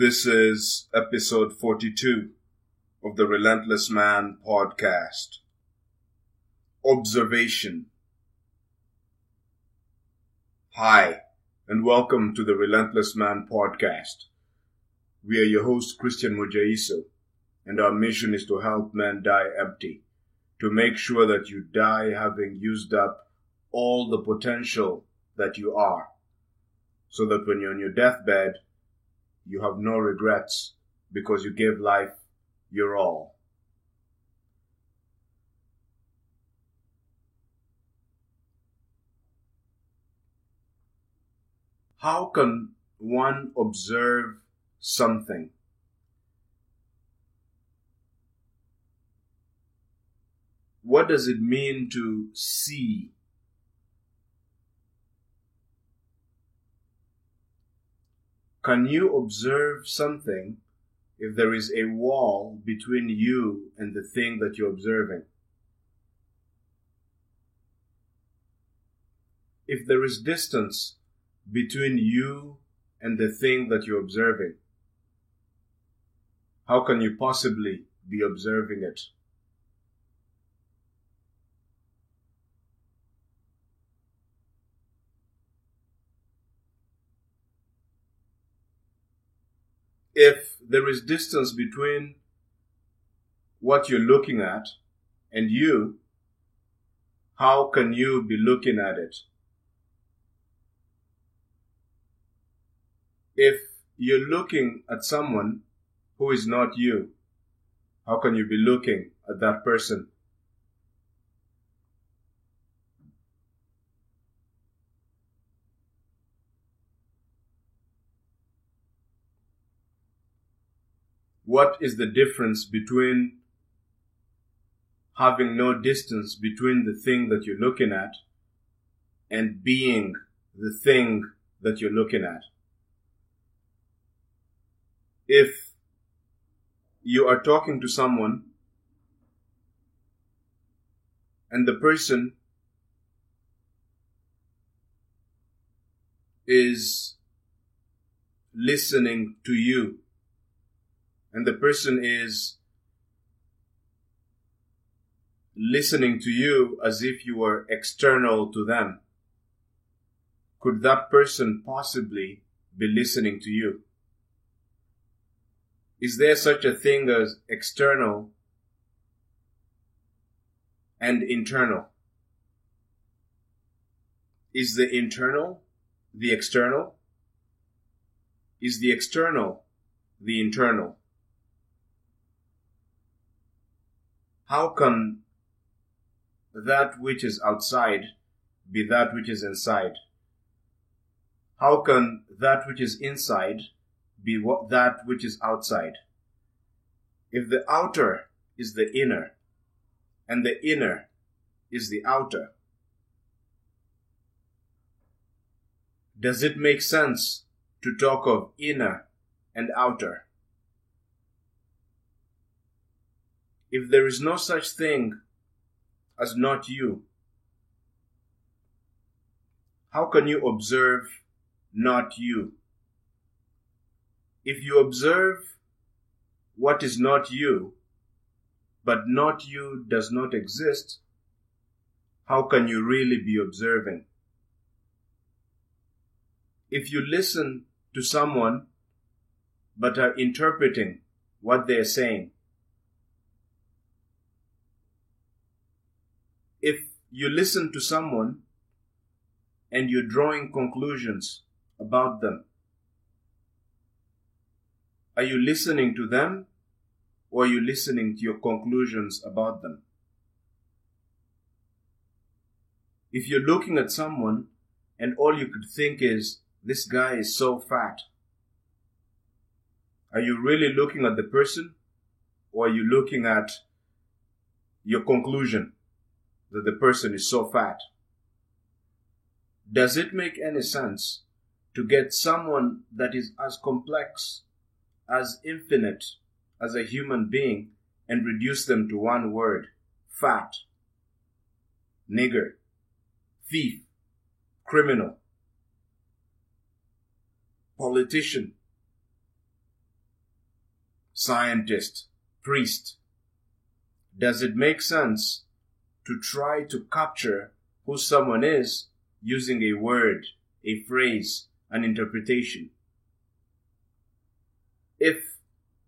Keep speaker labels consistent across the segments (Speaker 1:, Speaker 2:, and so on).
Speaker 1: This is episode 42 of the Relentless Man podcast. Observation. Hi, and welcome to the Relentless Man podcast. We are your host, Christian Mujaiso, and our mission is to help men die empty, to make sure that you die having used up all the potential that you are, so that when you're on your deathbed, you have no regrets because you gave life your all. How can one observe something? What does it mean to see? Can you observe something if there is a wall between you and the thing that you're observing? If there is distance between you and the thing that you're observing, how can you possibly be observing it? If there is distance between what you're looking at and you, how can you be looking at it? If you're looking at someone who is not you, how can you be looking at that person? What is the difference between having no distance between the thing that you're looking at and being the thing that you're looking at? If you are talking to someone and the person is listening to you, and the person is listening to you as if you were external to them, could that person possibly be listening to you? Is there such a thing as external and internal? Is the internal the external? Is the external the internal? How can that which is outside be that which is inside? How can that which is inside be that which is outside? If the outer is the inner, and the inner is the outer, does it make sense to talk of inner and outer? If there is no such thing as not you, how can you observe not you? If you observe what is not you, but not you does not exist, how can you really be observing? If you listen to someone but are interpreting what they are saying, if you listen to someone and you're drawing conclusions about them, are you listening to them or are you listening to your conclusions about them? If you're looking at someone and all you could think is, this guy is so fat, are you really looking at the person or are you looking at your conclusion that the person is so fat? Does it make any sense to get someone that is as complex, as infinite as a human being and reduce them to one word? Fat, nigger, thief, criminal, politician, scientist, priest. Does it make sense to try to capture who someone is using a word, a phrase, an interpretation? If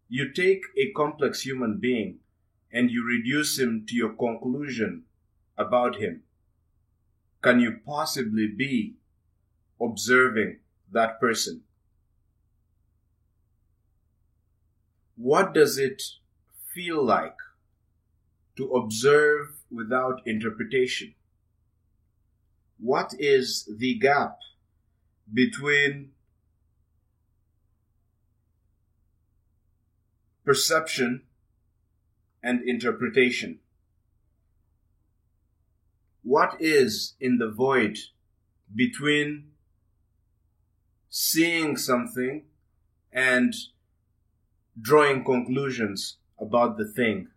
Speaker 1: you take a complex human being and you reduce him to your conclusion about him, can you possibly be observing that person? What does it feel like to observe without interpretation? What is the gap between perception and interpretation? What is in the void between seeing something and drawing conclusions about the thing?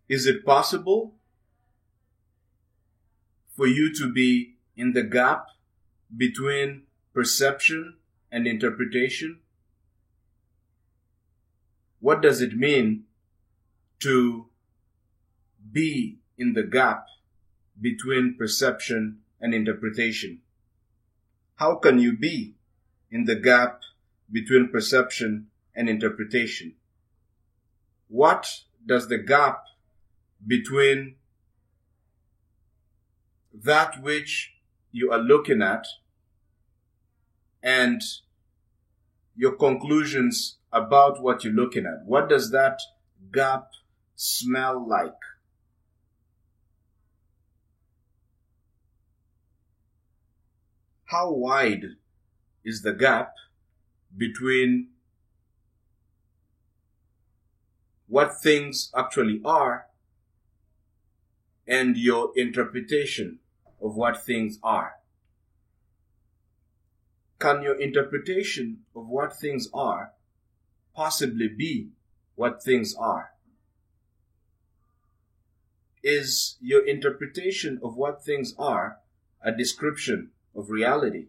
Speaker 1: Is it possible for you to be in the gap between perception and interpretation? What does it mean to be in the gap between perception and interpretation? How can you be in the gap between perception and interpretation? What does the gap between that which you are looking at and your conclusions about what you're looking at, what does that gap smell like? How wide is the gap between what things actually are and your interpretation of what things are? Can your interpretation of what things are possibly be what things are? Is your interpretation of what things are a description of reality?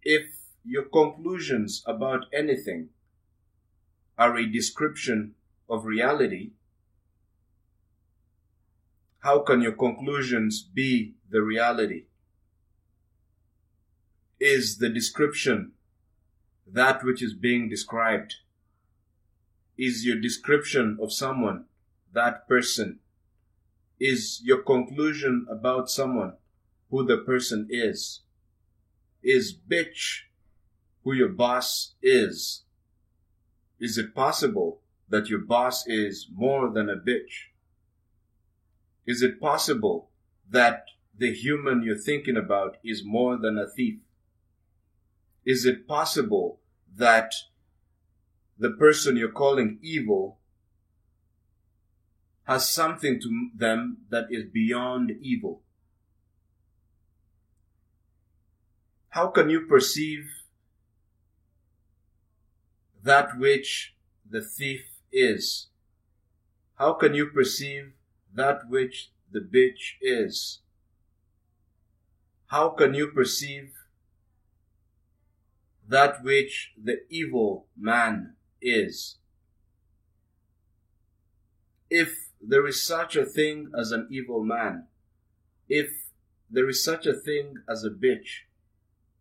Speaker 1: If your conclusions about anything are a description of reality, how can your conclusions be the reality? Is the description that which is being described? Is your description of someone that person? Is your conclusion about someone who the person is? Is bitch who your boss is? Is it possible that your boss is more than a bitch? Is it possible that the human you're thinking about is more than a thief? Is it possible that the person you're calling evil has something to them that is beyond evil? How can you perceive that which the thief is? How can you perceive that which the bitch is? How can you perceive that which the evil man is? If there is such a thing as an evil man, if there is such a thing as a bitch,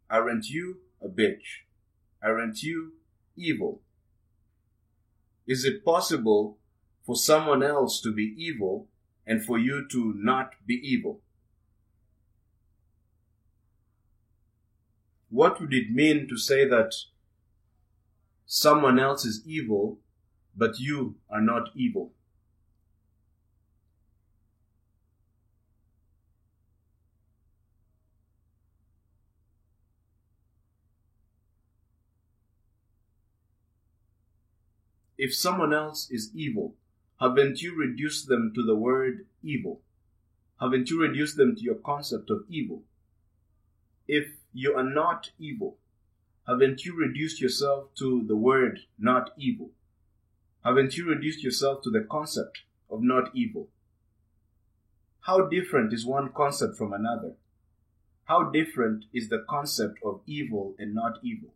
Speaker 1: aren't you a bitch? Aren't you evil? Is it possible for someone else to be evil and for you to not be evil? What would it mean to say that someone else is evil, but you are not evil? If someone else is evil, haven't you reduced them to the word evil? Haven't you reduced them to your concept of evil? If you are not evil, haven't you reduced yourself to the word not evil? Haven't you reduced yourself to the concept of not evil? How different is one concept from another? How different is the concept of evil and not evil?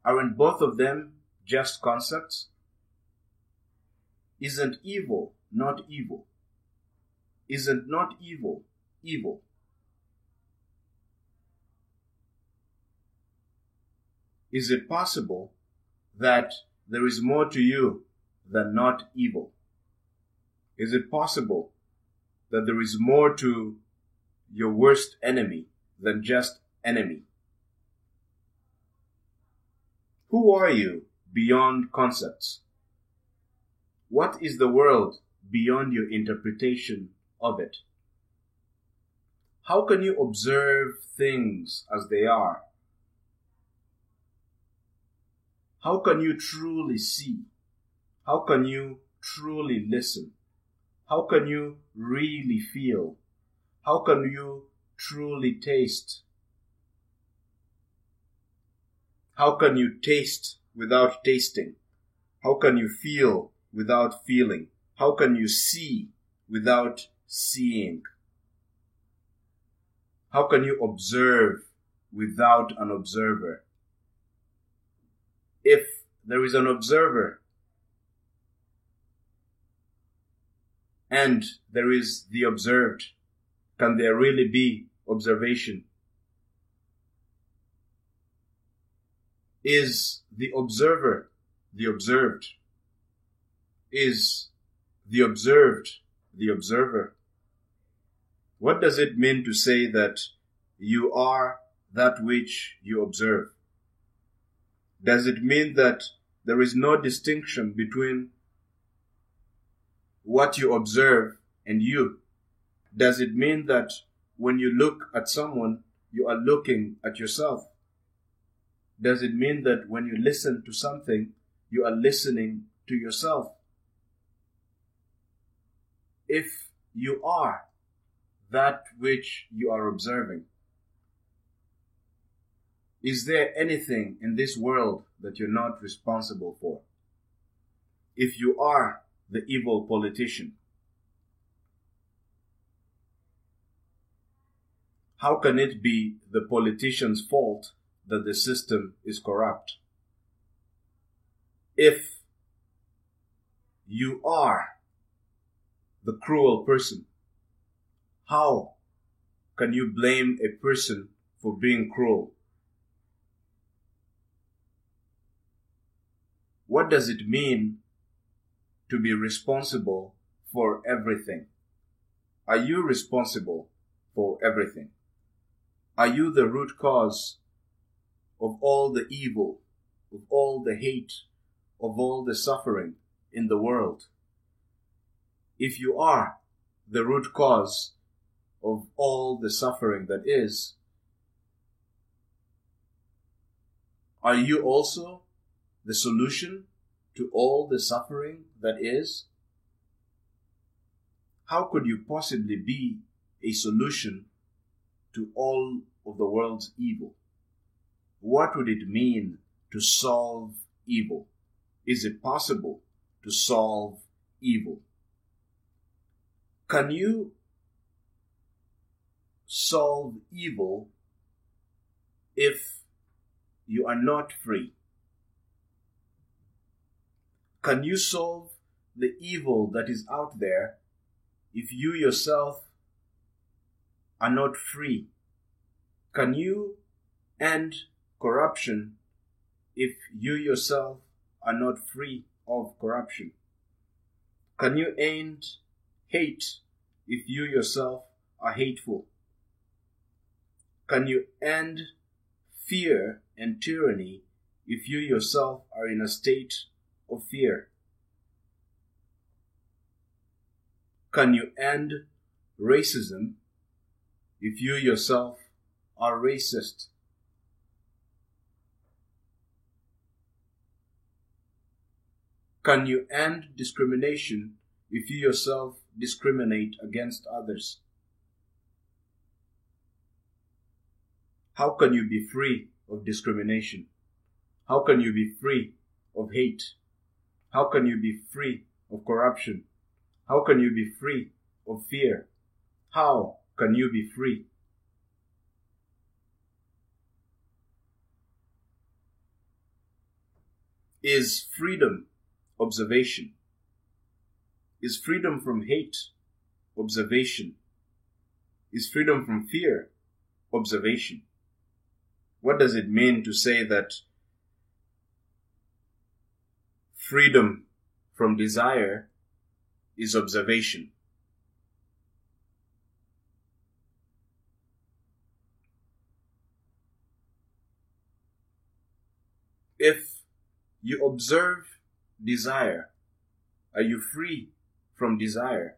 Speaker 1: Aren't both of them just concepts? Isn't evil not evil? Isn't not evil evil? Is it possible that there is more to you than not evil? Is it possible that there is more to your worst enemy than just enemy? Who are you beyond concepts? What is the world beyond your interpretation of it? How can you observe things as they are? How can you truly see? How can you truly listen? How can you really feel? How can you truly taste? How can you taste without tasting? How can you feel without feeling? How can you see without seeing? How can you observe without an observer? If there is an observer and there is the observed, can there really be observation? Is the observer the observed? Is the observed the observer? What does it mean to say that you are that which you observe? Does it mean that there is no distinction between what you observe and you? Does it mean that when you look at someone, you are looking at yourself? Does it mean that when you listen to something, you are listening to yourself? If you are that which you are observing, is there anything in this world that you're not responsible for? If you are the evil politician, how can it be the politician's fault that the system is corrupt? If you are the cruel person, how can you blame a person for being cruel? What does it mean to be responsible for everything? Are you responsible for everything? Are you the root cause of all the evil, of all the hate, of all the suffering in the world? If you are the root cause of all the suffering that is, are you also the solution to all the suffering that is? How could you possibly be a solution to all of the world's evil? What would it mean to solve evil? Is it possible to solve evil? Can you solve evil if you are not free? Can you solve the evil that is out there if you yourself are not free? Can you end corruption if you yourself are not free of corruption? Can you end hate if you yourself are hateful? Can you end fear and tyranny if you yourself are in a state of fear? Can you end racism if you yourself are racist? Can you end discrimination if you yourself discriminate against others? How can you be free of discrimination? How can you be free of hate? How can you be free of corruption? How can you be free of fear? How can you be free? Is freedom observation? Is freedom from hate observation? Is freedom from fear observation? What does it mean to say that freedom from desire is observation? If you observe desire, are you free from desire?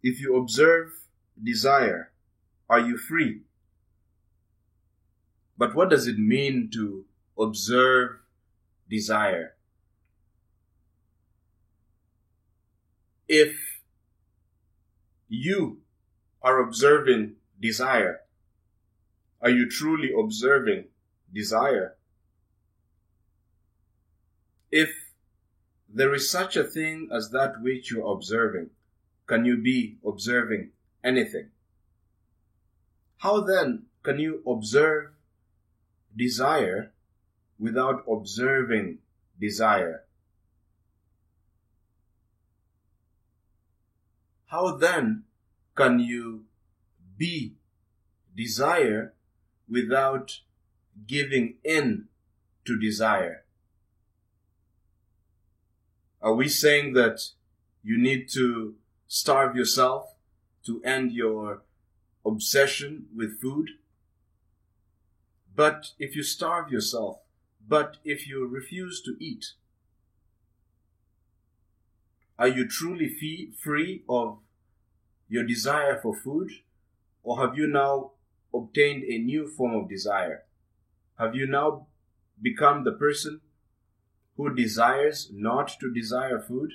Speaker 1: If you observe desire, are you free? But what does it mean to observe desire? If you are observing desire, are you truly observing desire? If there is such a thing as that which you are observing, can you be observing anything? How then can you observe desire without observing desire? How then can you be desire without giving in to desire? Are we saying that you need to starve yourself to end your obsession with food? But if you starve yourself, but if you refuse to eat, are you truly free of your desire for food? Or have you now obtained a new form of desire? Have you now become the person who desires not to desire food?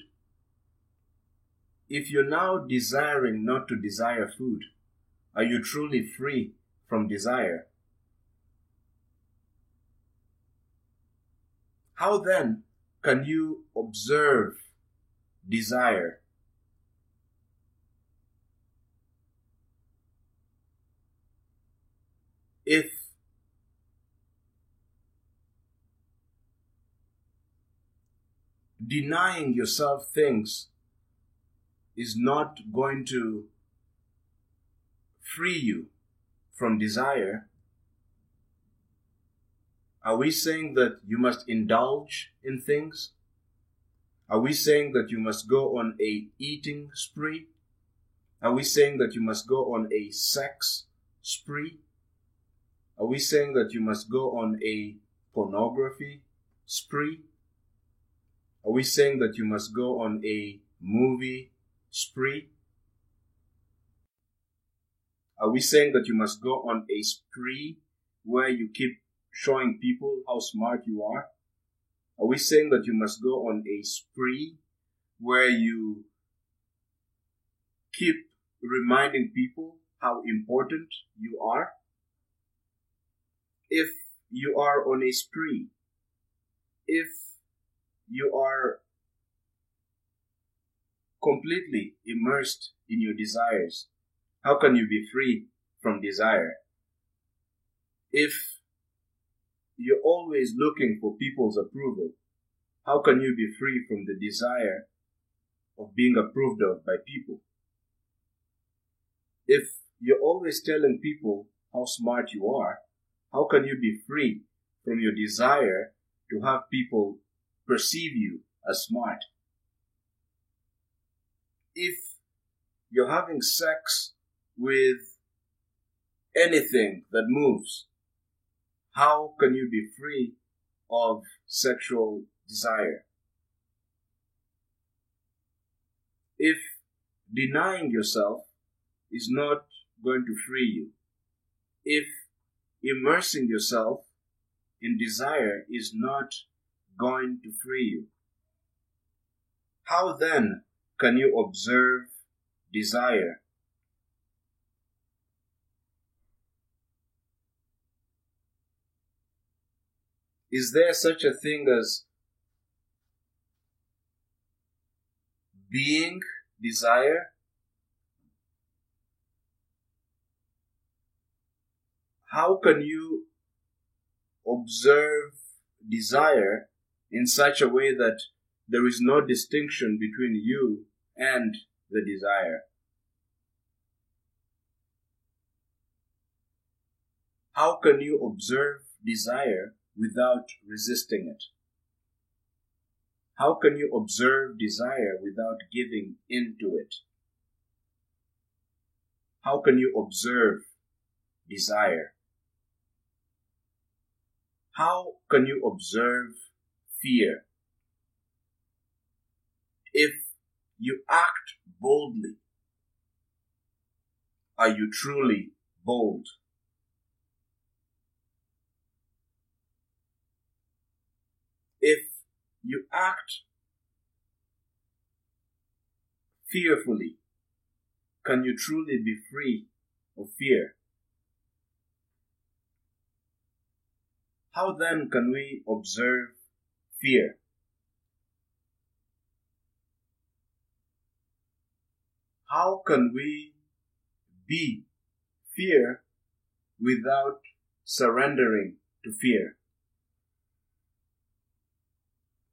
Speaker 1: If you're now desiring not to desire food, are you truly free from desire? How then can you observe desire? If denying yourself things is not going to free you from desire, are we saying that you must indulge in things? Are we saying that you must go on a eating spree? Are we saying that you must go on a sex spree? Are we saying that you must go on a pornography spree? Are we saying that you must go on a movie spree? Are we saying that you must go on a spree where you keep showing people how smart you are? Are we saying that you must go on a spree where you keep reminding people how important you are? If you are on a spree, if you are completely immersed in your desires, how can you be free from desire? If you're always looking for people's approval, how can you be free from the desire of being approved of by people? If you're always telling people how smart you are, how can you be free from your desire to have people perceive you as smart? If you're having sex with anything that moves, how can you be free of sexual desire? If denying yourself is not going to free you, if immersing yourself in desire is not going to free you, how then can you observe desire? Is there such a thing as being desire? How can you observe desire in such a way that there is no distinction between you and the desire? How can you observe desire without resisting it? How can you observe desire without giving into it? How can you observe desire? How can you observe fear? If you act boldly, are you truly bold? If you act fearfully, can you truly be free of fear? How then can we observe fear? How can we be fear without surrendering to fear?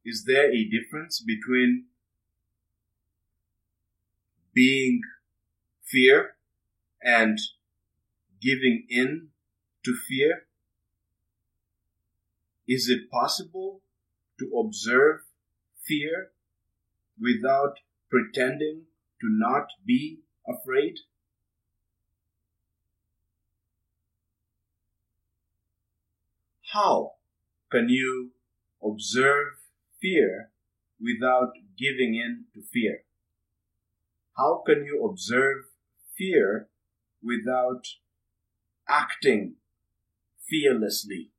Speaker 1: Is there a difference between being fear and giving in to fear? Is it possible to observe fear without pretending to not be afraid? How can you observe fear without giving in to fear? How can you observe fear without acting fearlessly?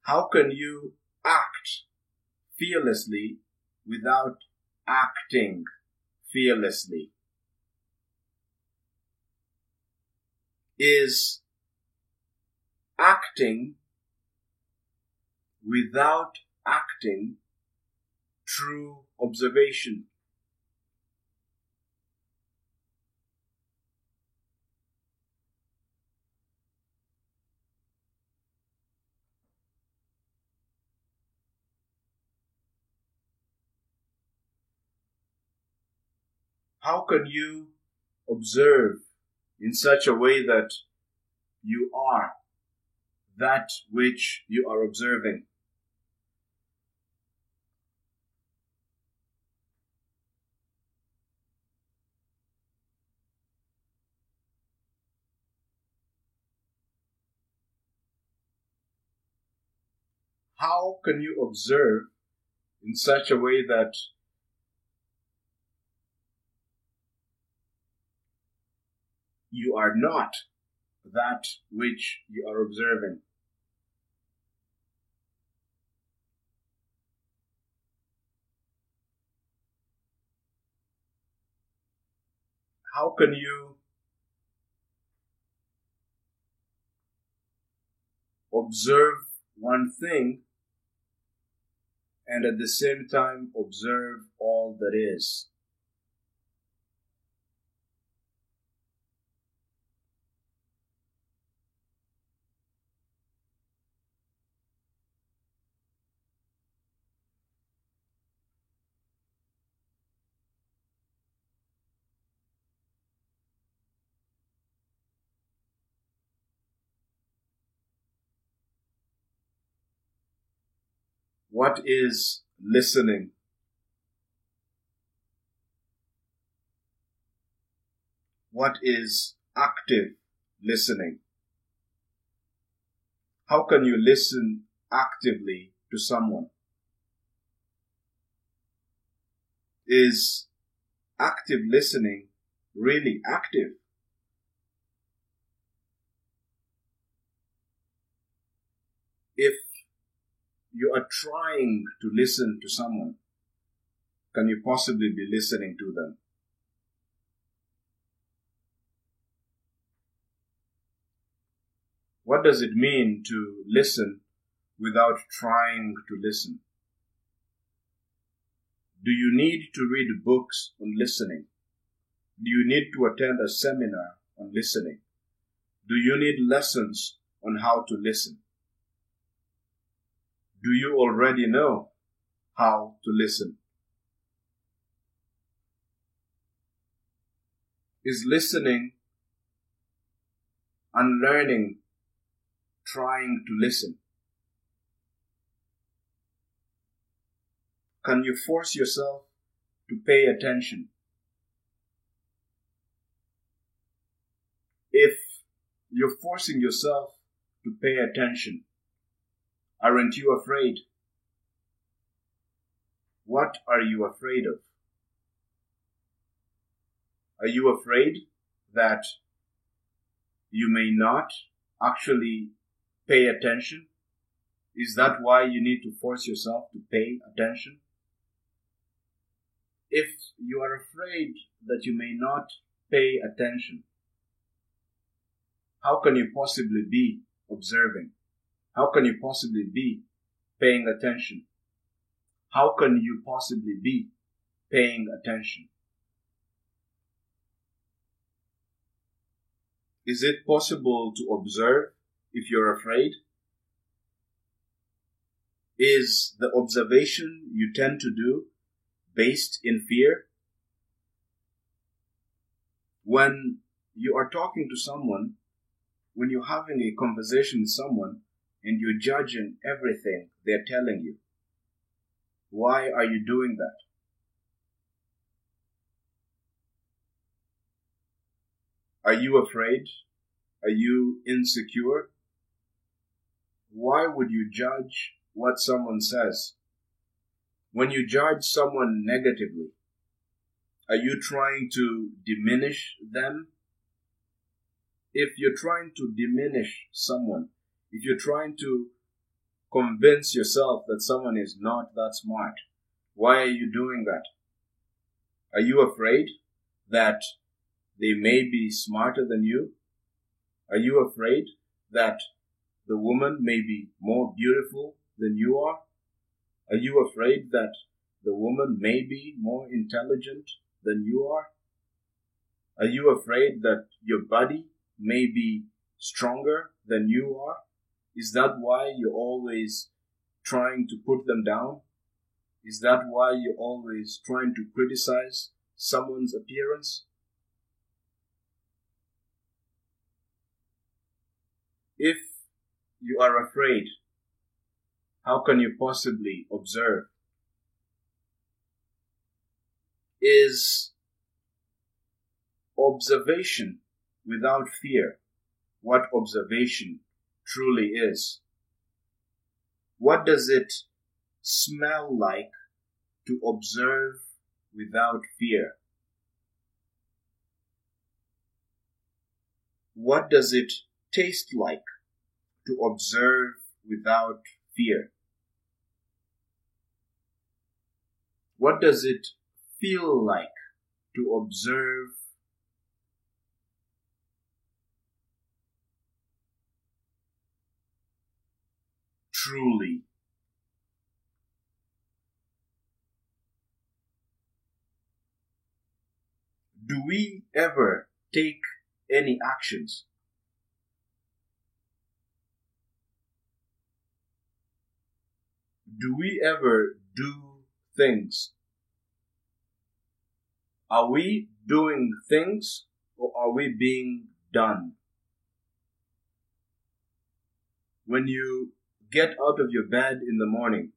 Speaker 1: How can you act fearlessly without acting fearlessly? Is acting without acting true observation? How can you observe in such a way that you are that which you are observing? How can you observe in such a way that you are not that which you are observing? How can you observe one thing and at the same time observe all that is? What is listening? What is active listening? How can you listen actively to someone? Is active listening really active? If you are trying to listen to someone, can you possibly be listening to them? What does it mean to listen without trying to listen? Do you need to read books on listening? Do you need to attend a seminar on listening? Do you need lessons on how to listen. Do you already know how to listen? Is listening unlearning trying to listen? Can you force yourself to pay attention? If you're forcing yourself to pay attention, aren't you afraid? What are you afraid of? Are you afraid that you may not actually pay attention? Is that why you need to force yourself to pay attention? If you are afraid that you may not pay attention, how can you possibly be observing? How can you possibly be paying attention? How can you possibly be paying attention? Is it possible to observe if you're afraid? Is the observation you tend to do based in fear? When you are talking to someone, when you're having a conversation with someone and you're judging everything they're telling you, why are you doing that? Are you afraid? Are you insecure? Why would you judge what someone says? When you judge someone negatively, are you trying to diminish them? If you're trying to diminish someone, if you're trying to convince yourself that someone is not that smart, why are you doing that? Are you afraid that they may be smarter than you? Are you afraid that the woman may be more beautiful than you are? Are you afraid that the woman may be more intelligent than you are? Are you afraid that your body may be stronger than you are? Is that why you're always trying to put them down? Is that why you're always trying to criticize someone's appearance? If you are afraid, how can you possibly observe? Is observation without fear what observation truly is? What does it smell like to observe without fear? What does it taste like to observe without fear? What does it feel like to observe truly? Do we ever take any actions? Do we ever do things? Are we doing things or are we being done? When you get out of your bed in the morning,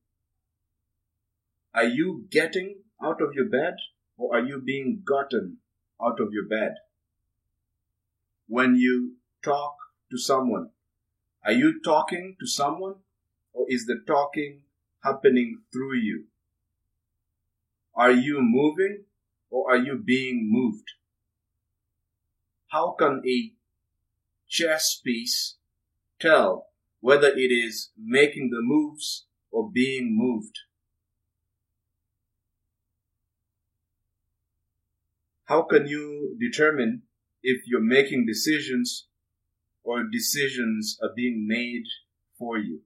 Speaker 1: are you getting out of your bed or are you being gotten out of your bed? When you talk to someone, are you talking to someone or is the talking happening through you? Are you moving or are you being moved? How can a chess piece tell whether it is making the moves or being moved? How can you determine if you're making decisions or decisions are being made for you?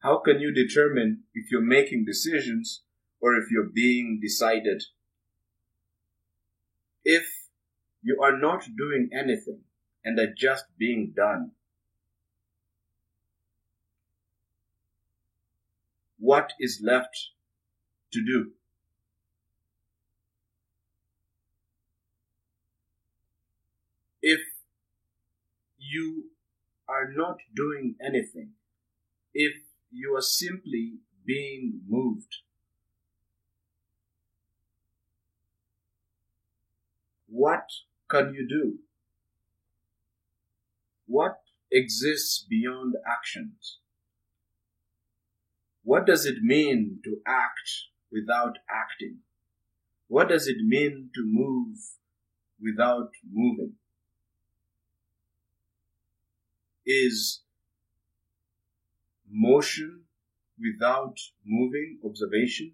Speaker 1: How can you determine if you're making decisions or if you're being decided? If you are not doing anything and are just being done, what is left to do? If you are not doing anything, if you are simply being moved, what can you do? What exists beyond actions? What does it mean to act without acting? What does it mean to move without moving? Is motion without moving observation?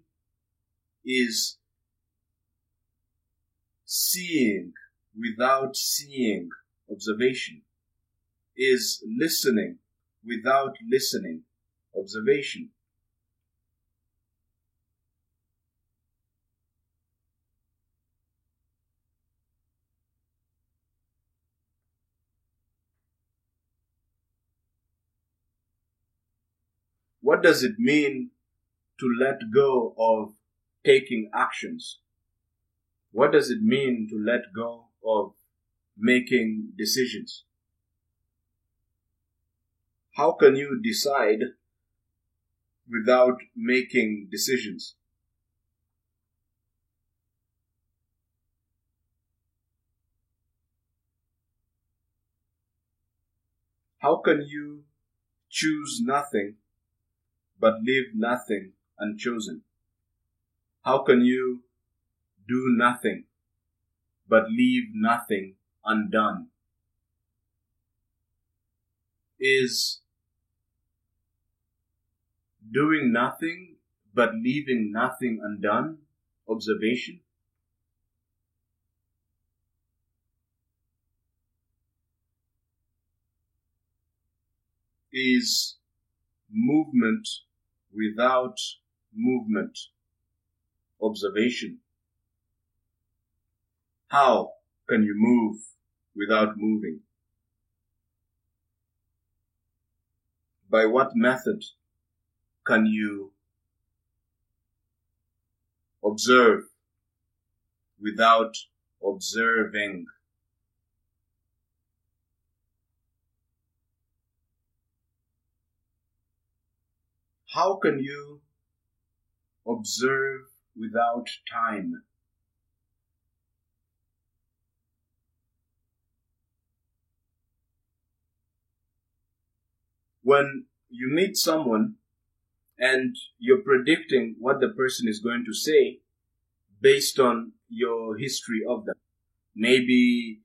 Speaker 1: Is seeing without seeing observation? Is listening without listening observation? What does it mean to let go of taking actions? What does it mean to let go of making decisions? How can you decide without making decisions? How can you choose nothing but leave nothing unchosen? How can you do nothing but leave nothing undone? Is doing nothing but leaving nothing undone observation? Is movement without movement observation? How can you move without moving? By what method can you observe without observing? How can you observe without time? When you meet someone and you're predicting what the person is going to say based on your history of them. Maybe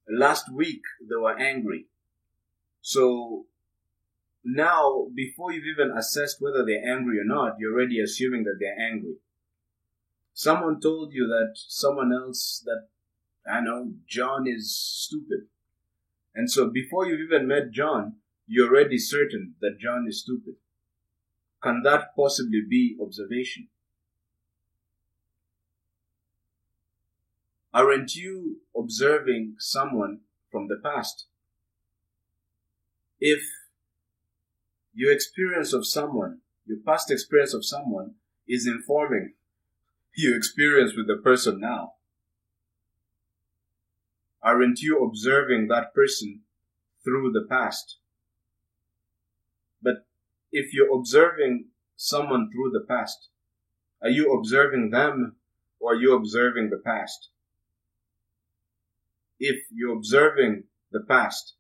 Speaker 1: last week they were angry. So now, before you've even assessed whether they're angry or not, you're already assuming that they're angry. Someone told you that someone else, that, John is stupid. And so before you've even met John, you're already certain that John is stupid. Can that possibly be observation? Aren't you observing someone from the past? If your experience of someone, your past experience of someone, is informing your experience with the person now, aren't you observing that person through the past? But if you're observing someone through the past, are you observing them or are you observing the past? If you're observing the past,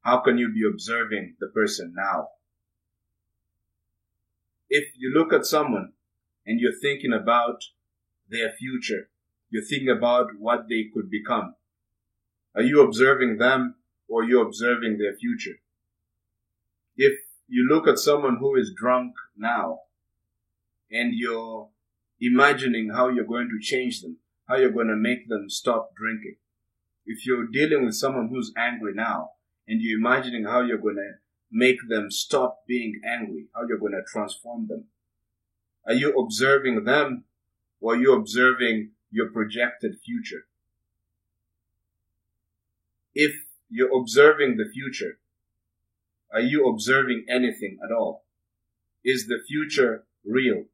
Speaker 1: how can you be observing the person now? If you look at someone and you're thinking about their future, you're thinking about what they could become, are you observing them or are you observing their future? If you look at someone who is drunk now and you're imagining how you're going to change them, how you're going to make them stop drinking, if you're dealing with someone who's angry now and you're imagining how you're going to make them stop being angry, how you're going to transform them, are you observing them or are you observing your projected future? If you're observing the future, are you observing anything at all? Is the future real?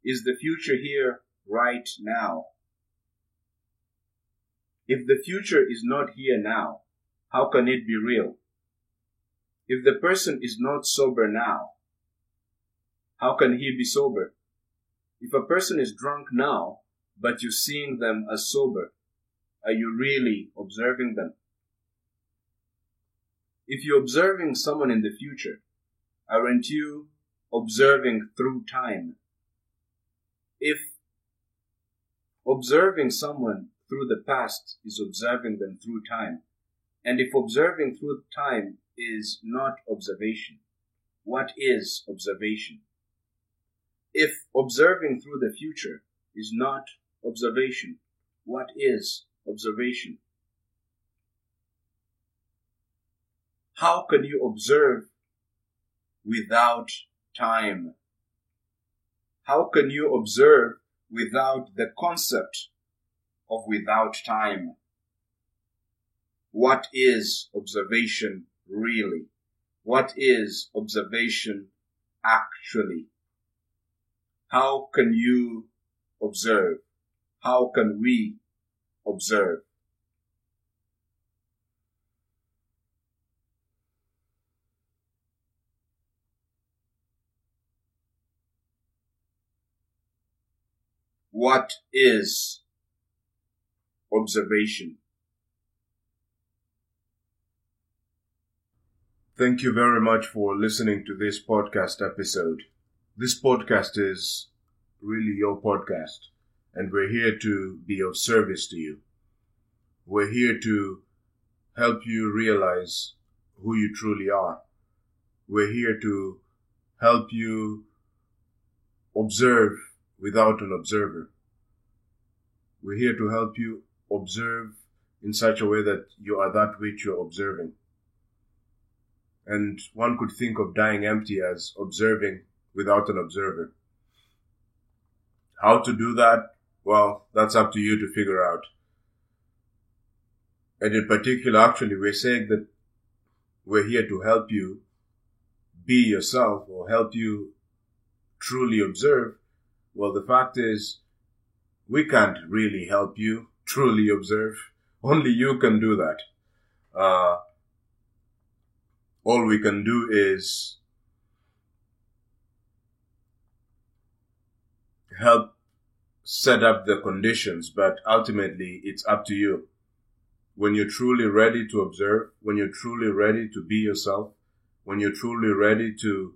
Speaker 1: Is the future here right now? If the future is not here now, how can it be real? If the person is not sober now, how can he be sober? If a person is drunk now, but you're seeing them as sober, are you really observing them? If you're observing someone in the future, aren't you observing through time? If observing someone through the past is observing them through time, and if observing through time is not observation, what is observation? If observing through the future is not observation, what is observation? How can you observe without time? How can you observe without the concept of without time? What is observation really? What is observation actually? How can you observe? How can we observe? What is observation? Thank you very much for listening to this podcast episode. This podcast is really your podcast, and we're here to be of service to you. We're here to help you realize who you truly are. We're here to help you observe without an observer. We're here to help you observe in such a way that you are that which you're observing. And one could think of dying empty as observing without an observer. How to do that? Well, that's up to you to figure out. And in particular, actually, we're saying that we're here to help you be yourself or help you truly observe. Well, the fact is, we can't really help you truly observe. Only you can do that. All we can do is help set up the conditions, but ultimately it's up to you. When you're truly ready to observe, when you're truly ready to be yourself, when you're truly ready to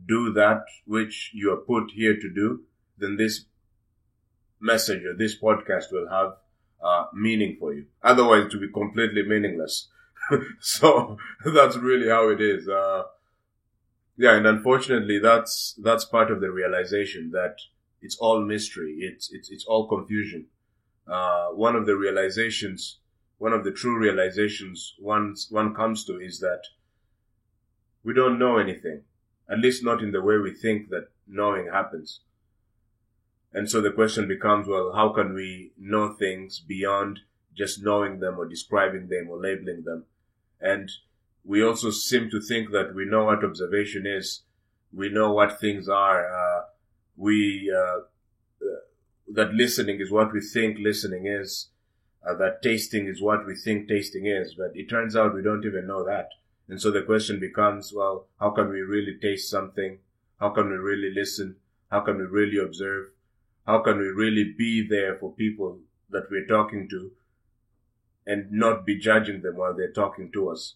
Speaker 1: do that which you are put here to do, then this message or this podcast will have meaning for you. Otherwise, it will be completely meaningless. So that's really how it is. And unfortunately, that's part of the realization that it's all mystery. It's all confusion. One of the true realizations one comes to is that we don't know anything, at least not in the way we think that knowing happens. And so the question becomes, well, how can we know things beyond just knowing them or describing them or labeling them? And we also seem to think that we know what observation is. We know what things are. That listening is what we think listening is. That tasting is what we think tasting is. But it turns out we don't even know that. And so the question becomes, well, how can we really taste something? How can we really listen? How can we really observe? How can we really be there for people that we're talking to and not be judging them while they're talking to us?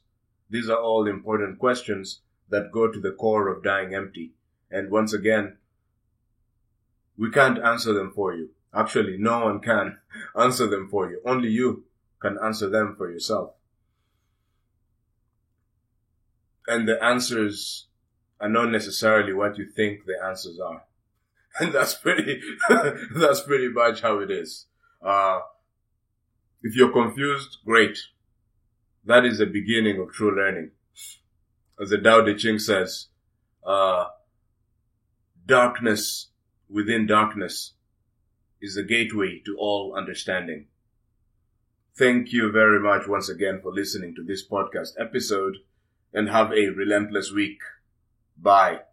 Speaker 1: These are all important questions that go to the core of dying empty. And once again, we can't answer them for you. Actually, no one can answer them for you. Only you can answer them for yourself. And the answers are not necessarily what you think the answers are. And that's pretty much how it is. If you're confused, great. That is the beginning of true learning. As the Tao Te Ching says, darkness within darkness is the gateway to all understanding. Thank you very much once again for listening to this podcast episode, and have a relentless week. Bye.